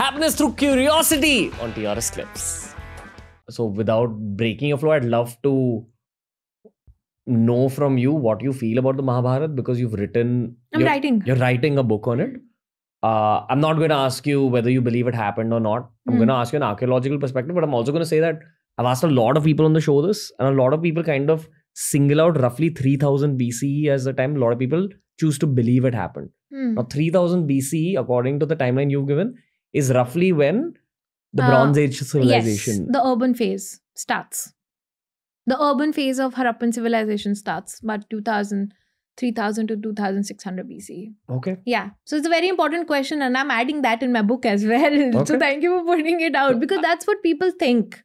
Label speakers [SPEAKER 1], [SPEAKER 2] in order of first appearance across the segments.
[SPEAKER 1] Happiness through curiosity on TRS Clips. So without breaking your flow, I'd love to know from you what you feel about the Mahabharat, because you've written... You're writing a book on it. I'm not going to ask you whether you believe it happened or not. I'm going to ask you an archaeological perspective, but I'm also going to say that I've asked a lot of people on the show this, and a lot of people kind of single out roughly 3000 BCE as the time a lot of people choose to believe it happened. Now 3000 BCE, according to the timeline you've given, is roughly when the Bronze Age civilization...
[SPEAKER 2] Yes, the urban phase starts. The urban phase of Harappan civilization starts about 3000 to 2600 BCE.
[SPEAKER 1] Okay.
[SPEAKER 2] Yeah. So it's a very important question, and I'm adding that in my book as well. Okay. So thank you for putting it out, because that's what people think.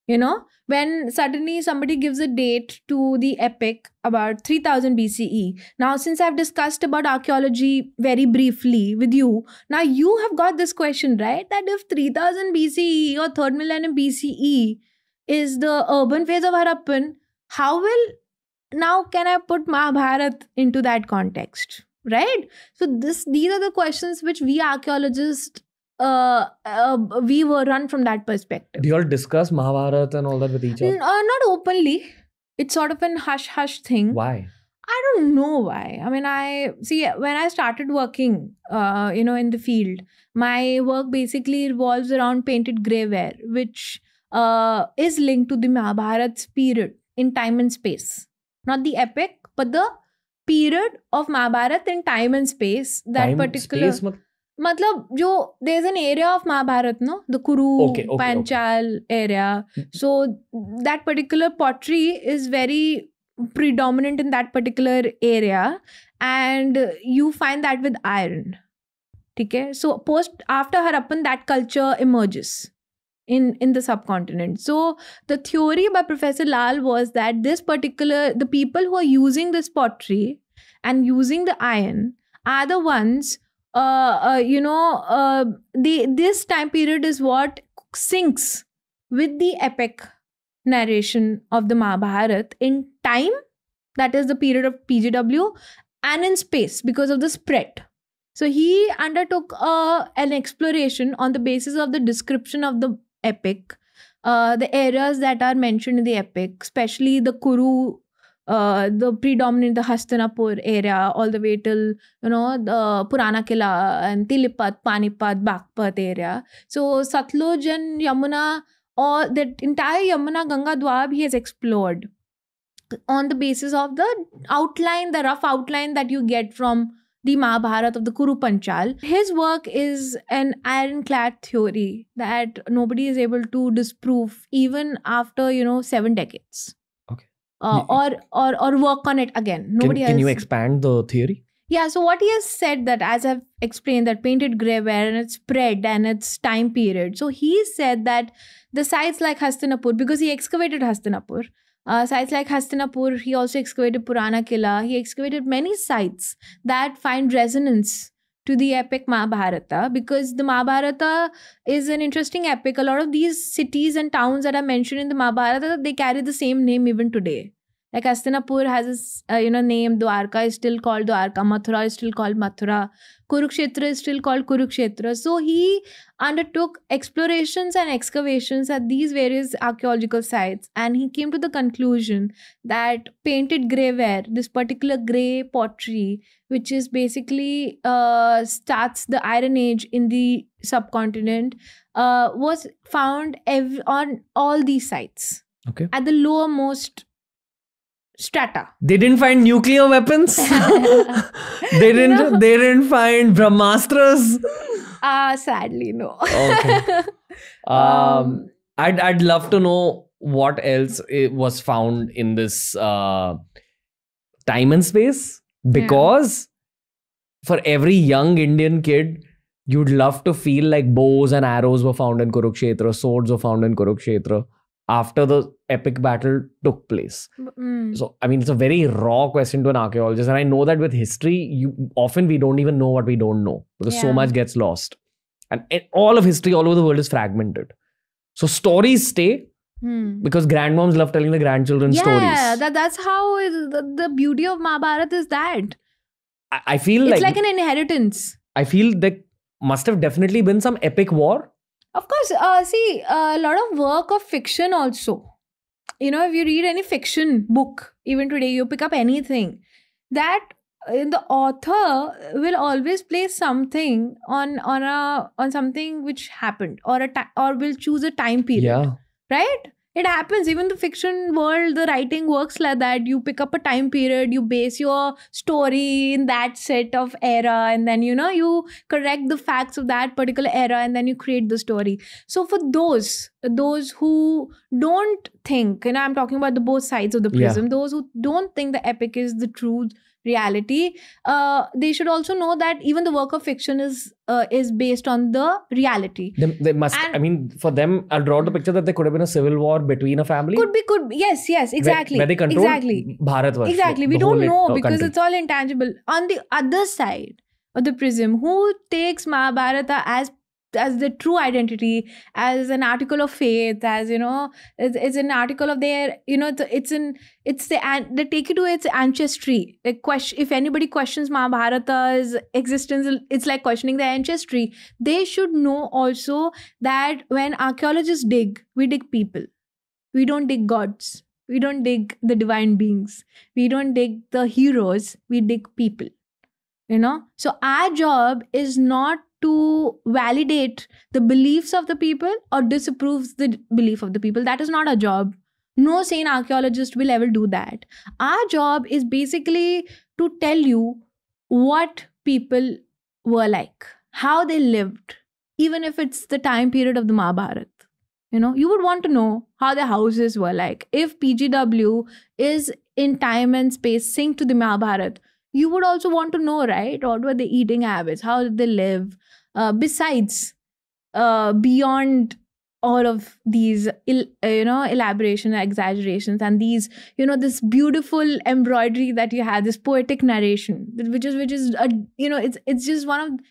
[SPEAKER 2] You know, when suddenly somebody gives a date to the epic about 3000 BCE. Now, since I've discussed about archaeology very briefly with you, now you have got this question, right? That if 3000 BCE or 3rd millennium BCE is the urban phase of Harappan, how will... Now, can I put Mahabharat into that context, right? So these are the questions which we archaeologists, we were run from that perspective.
[SPEAKER 1] Do you all discuss Mahabharat and all that with each other?
[SPEAKER 2] Not openly. It's sort of an hush-hush thing.
[SPEAKER 1] Why?
[SPEAKER 2] I don't know why. I mean, when I started working, in the field, my work basically revolves around painted greyware, which is linked to the Mahabharat's period in time and space. Not the epic, but the period of Mahabharat in time and space. That
[SPEAKER 1] time,
[SPEAKER 2] particular...
[SPEAKER 1] Space,
[SPEAKER 2] there's an area of Mahabharat, no? The Kuru, Panchal area. So that particular pottery is very predominant in that particular area. And you find that with iron. Okay? So after Harappan, that culture emerges in the subcontinent. So the theory by Professor Lal was that the people who are using this pottery and using the iron are the ones, this time period is what syncs with the epic narration of the Mahabharat in time, that is the period of PGW, and in space because of the spread. So he undertook an exploration on the basis of the description of the epic, the areas that are mentioned in the epic, especially the Kuru, the Hastinapur area, all the way till, the Purana Kila and Tilipat, Panipat, Bagpat area. So Satluj and Yamuna, or the entire Yamuna Ganga Dwab, he has explored on the basis of the outline, the rough outline that you get from the Mahabharat of the Kuru Panchal. His work is an ironclad theory that nobody is able to disprove even after, 7 decades.
[SPEAKER 1] Okay.
[SPEAKER 2] Or work on it again.
[SPEAKER 1] Can you expand the theory?
[SPEAKER 2] Yeah, so what he has said, that as I've explained, that painted greyware and its spread and its time period. So he said that the sites like Hastinapur, because he excavated Hastinapur, sites like Hastinapur, he also excavated Purana Kila. He excavated many sites that find resonance to the epic Mahabharata, because the Mahabharata is an interesting epic. A lot of these cities and towns that are mentioned in the Mahabharata, they carry the same name even today. Like Hastinapur has a name. Dwarka is still called Dwarka. Mathura is still called Mathura. Kurukshetra is still called Kurukshetra. So he undertook explorations and excavations at these various archaeological sites, and he came to the conclusion that painted greyware, this particular grey pottery, which is basically starts the Iron Age in the subcontinent, was found on all these sites.
[SPEAKER 1] Okay.
[SPEAKER 2] At the lowermost strata.
[SPEAKER 1] They didn't find nuclear weapons. They didn't find Brahmastras.
[SPEAKER 2] Sadly, no.
[SPEAKER 1] Okay. I'd love to know what else was found in this time and space, because for every young Indian kid, you'd love to feel like bows and arrows were found in Kurukshetra, swords were found in Kurukshetra after the epic battle took place. So, I mean, it's a very raw question to an archaeologist. And I know that with history, we don't even know what we don't know, because so much gets lost. And all of history all over the world is fragmented. So stories stay because grandmoms love telling the grandchildren stories.
[SPEAKER 2] Yeah, that's how the beauty of Mahabharata is that.
[SPEAKER 1] I feel
[SPEAKER 2] it's like an inheritance.
[SPEAKER 1] I feel that must have definitely been some epic war.
[SPEAKER 2] Of course, see, a lot of work of fiction also. If you read any fiction book, even today, you pick up anything, that the author will always place something on something which happened, or will choose a time period.
[SPEAKER 1] Yeah.
[SPEAKER 2] Right? It happens. Even the fiction world, the writing works like that. You pick up a time period, you base your story in that set of era, and then you correct the facts of that particular era, and then you create the story. So for those who don't think, I'm talking about the both sides of the prism, those who don't think the epic is the true reality, they should also know that even the work of fiction is based on the reality.
[SPEAKER 1] They must. For them, I'll draw the picture that there could have been a civil war between a family.
[SPEAKER 2] Could be. Yes, exactly.
[SPEAKER 1] Where they controlled
[SPEAKER 2] exactly.
[SPEAKER 1] Bharat.
[SPEAKER 2] Exactly. We don't know because country. It's all intangible. On the other side of the prism, who takes Mahabharata as the true identity, as an article of faith, as it's an article of their, they take it to its ancestry. Like, if anybody questions Mahabharata's existence, it's like questioning their ancestry. They should know also that when archaeologists dig, we dig people. We don't dig gods. We don't dig the divine beings. We don't dig the heroes. We dig people. So our job is not to validate the beliefs of the people or disapprove the belief of the people. That is not our job. No sane archaeologist will ever do that. Our job is basically to tell you what people were like, how they lived, even if it's the time period of the Mahabharat. You would want to know how the houses were like. If PGW is in time and space synced to the Mahabharat, you would also want to know, right? What were the eating habits? How did they live? Besides, beyond all of these, elaboration, exaggerations, and these, this beautiful embroidery that you have, this poetic narration, which is, it's just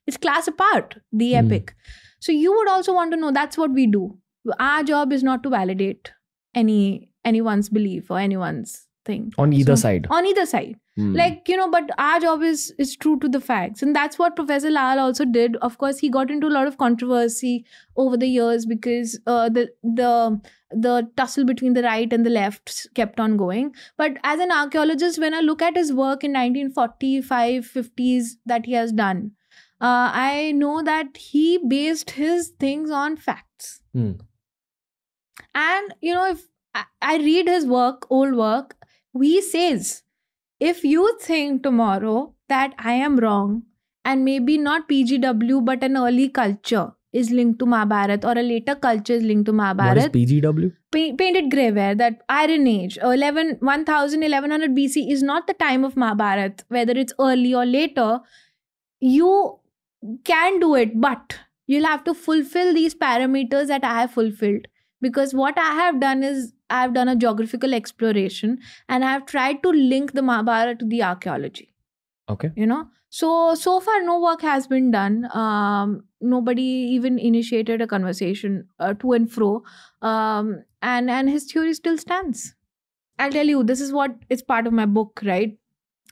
[SPEAKER 2] it's class apart, the epic. So you would also want to know. That's what we do. Our job is not to validate anyone's belief or anyone's thing
[SPEAKER 1] on either side.
[SPEAKER 2] But our job is true to the facts, and that's what Professor Lal also did. Of course, he got into a lot of controversy over the years because the tussle between the right and the left kept on going. But as an archaeologist, when I look at his work in 1945, 50s that he has done, I know that he based his things on facts. And if I read his work, old work, he says, if you think tomorrow that I am wrong and maybe not PGW but an early culture is linked to Mahabharat or a later culture is linked to Mahabharat.
[SPEAKER 1] What is PGW?
[SPEAKER 2] Painted grey ware, that Iron Age, 1100 BC is not the time of Mahabharat, whether it's early or later. You can do it, but you'll have to fulfill these parameters that I have fulfilled. Because what I have done is I've done a geographical exploration and I've tried to link the Mahabharata to the archaeology.
[SPEAKER 1] Okay.
[SPEAKER 2] So far no work has been done. Nobody even initiated a conversation to and fro. And his theory still stands. I'll tell you, this is what is part of my book, right?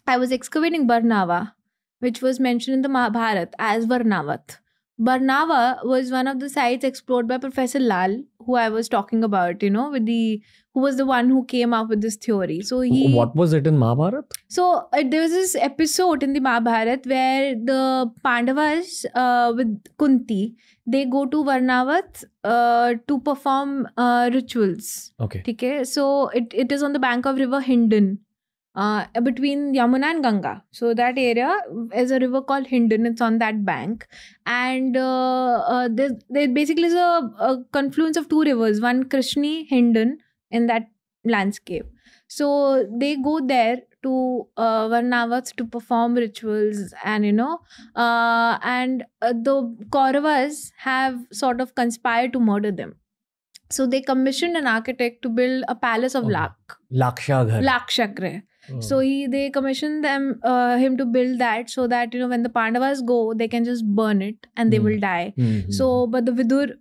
[SPEAKER 2] I was excavating Barnava, which was mentioned in the Mahabharata as Varnavat. Barnava was one of the sites explored by Professor Lal, who I was talking about, who was the one who came up with this theory. So
[SPEAKER 1] what was it in Mahabharata?
[SPEAKER 2] So there was this episode in the Mahabharata where the Pandavas with Kunti, they go to Varnavat to perform rituals.
[SPEAKER 1] Okay.
[SPEAKER 2] So it is on the bank of river Hindon. Between Yamuna and Ganga. So that area is a river called Hindon. It's on that bank. And there basically is a confluence of two rivers. One Krishni, Hindon in that landscape. So they go there to Varnavats to perform rituals and, the Kauravas have sort of conspired to murder them. So they commissioned an architect to build a palace of Lakshagre. So they commissioned him to build that so that when the Pandavas go, they can just burn it and they will die. So, but the Vidur,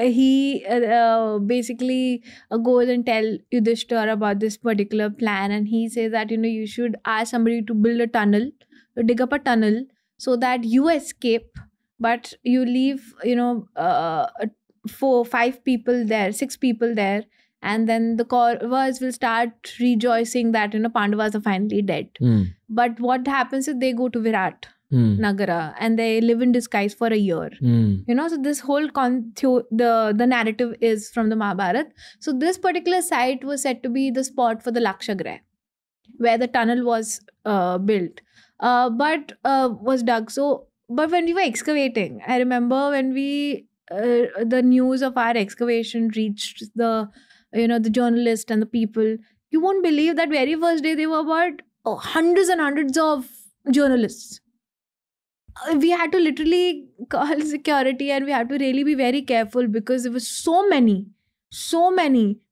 [SPEAKER 2] he basically goes and tell Yudhishthira about this particular plan, and he says that you should ask somebody to build a tunnel, to dig up a tunnel, so that you escape but you leave, 5 people there, 6 people there, and then the Kauravas will start rejoicing that Pandavas are finally dead. But what happens is they go to Virat Nagara and they live in disguise for a year. So this whole the narrative is from the Mahabharat. So this particular site was said to be the spot for the Lakshagraha, where the tunnel was built, but was dug. But when we were excavating, I remember when the news of our excavation reached the journalists and the people. You won't believe that very first day there were about hundreds and hundreds of journalists. We had to literally call security and we had to really be very careful because there were so many,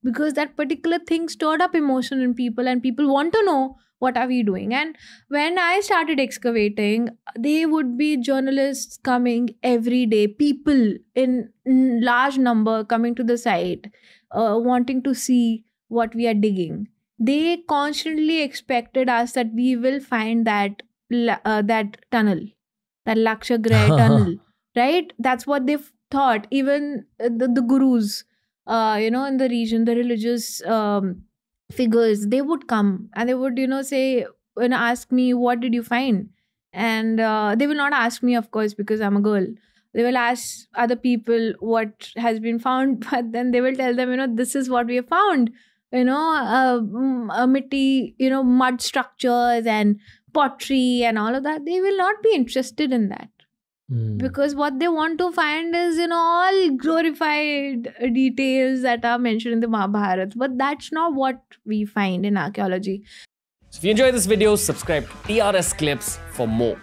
[SPEAKER 2] because that particular thing stirred up emotion in people and people want to know what are we doing. And when I started excavating, there would be journalists coming every day, people in large number coming to the site, wanting to see what we are digging. They constantly expected us that we will find that tunnel, that Lakshagraha tunnel, right? That's what they thought. Even the gurus, in the region, the religious figures, they would come and they would, say, ask me, what did you find? And they will not ask me, of course, because I'm a girl. They will ask other people what has been found, but then they will tell them, this is what we have found. Mud structures and pottery and all of that. They will not be interested in that. Because what they want to find is, all glorified details that are mentioned in the Mahabharat. But that's not what we find in archaeology.
[SPEAKER 1] So if you enjoyed this video, subscribe to TRS Clips for more.